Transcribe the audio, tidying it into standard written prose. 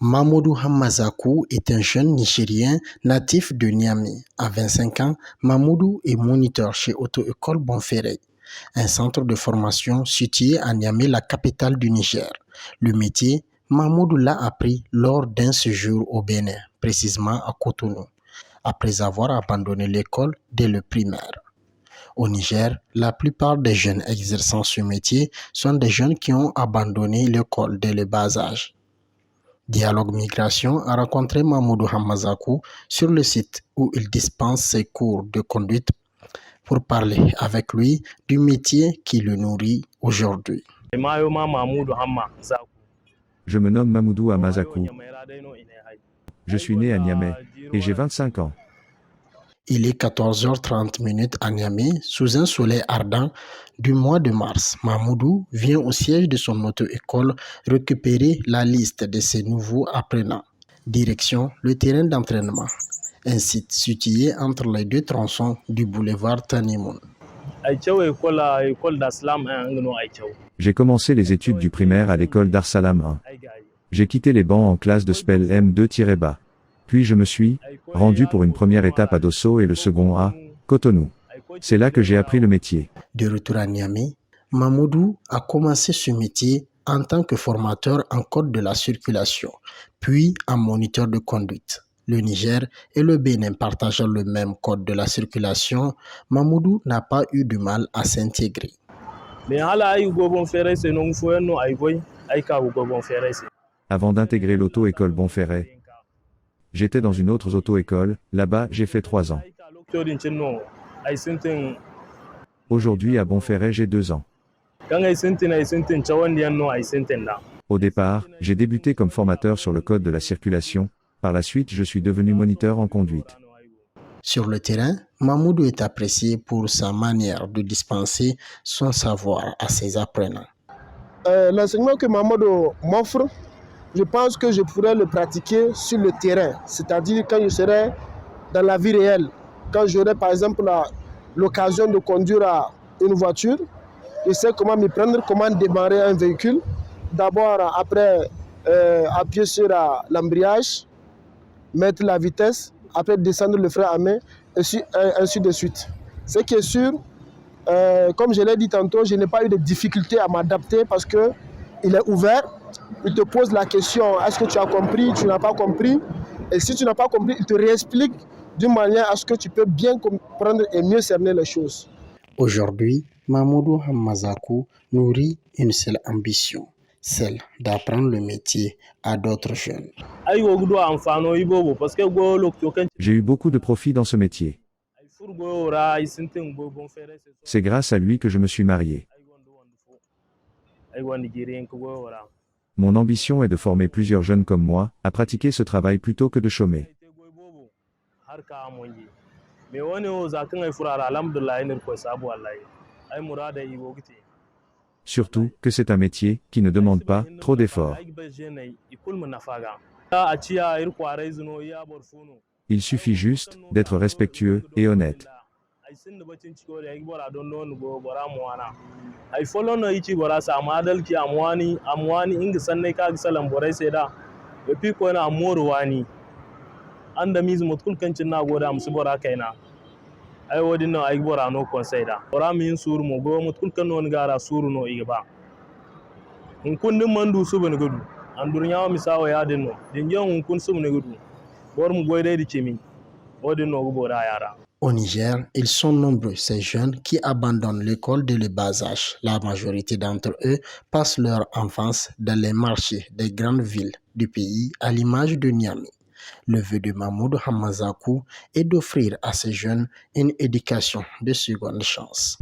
Mamadou Hamazakou est un jeune Nigérien natif de Niamey. À 25 ans, Mamadou est moniteur chez Auto-École Bonferré, un centre de formation situé à Niamey, la capitale du Niger. Le métier, Mamadou l'a appris lors d'un séjour au Bénin, précisément à Cotonou, après avoir abandonné l'école dès le primaire. Au Niger, la plupart des jeunes exerçant ce métier sont des jeunes qui ont abandonné l'école dès le bas âge. Dialogue Migration a rencontré Mamadou Hamazakou sur le site où il dispense ses cours de conduite pour parler avec lui du métier qui le nourrit aujourd'hui. Je me nomme Mamadou Hamazakou. Je suis né à Niamey et j'ai 25 ans. Il est 14h30 à Niamey, sous un soleil ardent du mois de mars. Mamadou vient au siège de son auto-école récupérer la liste de ses nouveaux apprenants. Direction le terrain d'entraînement, un site situé entre les deux tronçons du boulevard Tanimoun. J'ai commencé les études du primaire à l'école d'Arsalam 1. J'ai quitté les bancs en classe de Spell M2-bas. Puis je me suis rendu pour une première étape à Dosso et le second à Cotonou. C'est là que j'ai appris le métier. De retour à Niamey, Mamadou a commencé ce métier en tant que formateur en code de la circulation, puis en moniteur de conduite. Le Niger et le Bénin partageant le même code de la circulation, Mamadou n'a pas eu de mal à s'intégrer. Avant d'intégrer l'auto-école Bonferré, j'étais dans une autre auto-école, là-bas j'ai fait 3 ans. Aujourd'hui à Bonferré j'ai 2 ans. Au départ, j'ai débuté comme formateur sur le code de la circulation, par la suite je suis devenu moniteur en conduite. Sur le terrain, Mamadou est apprécié pour sa manière de dispenser son savoir à ses apprenants. L'enseignement que Mamadou m'offre, je pense que je pourrais le pratiquer sur le terrain, c'est-à-dire quand je serai dans la vie réelle. Quand j'aurai par exemple l'occasion de conduire une voiture, je sais comment m'y prendre, comment démarrer un véhicule. D'abord, après, appuyer sur l'embrayage, mettre la vitesse, après descendre le frein à main, et ainsi de suite. Ce qui est sûr, comme je l'ai dit tantôt, je n'ai pas eu de difficulté à m'adapter parce qu'il est ouvert. Il te pose la question, est-ce que tu as compris, tu n'as pas compris? Et si tu n'as pas compris, il te réexplique d'une manière à ce que tu peux bien comprendre et mieux cerner les choses. Aujourd'hui, Mamadou Hamazakou nourrit une seule ambition, celle d'apprendre le métier à d'autres jeunes. J'ai eu beaucoup de profit dans ce métier. C'est grâce à lui que je me suis marié. Mon ambition est de former plusieurs jeunes comme moi à pratiquer ce travail plutôt que de chômer. Surtout que c'est un métier qui ne demande pas trop d'efforts. Il suffit juste d'être respectueux et honnête. Au Niger, ils sont nombreux ces jeunes qui abandonnent l'école dès le bas âge. La majorité d'entre eux passent leur enfance dans les marchés des grandes villes du pays, à l'image de Niamey. Le vœu de Mamadou Hamazakou est d'offrir à ces jeunes une éducation de seconde chance.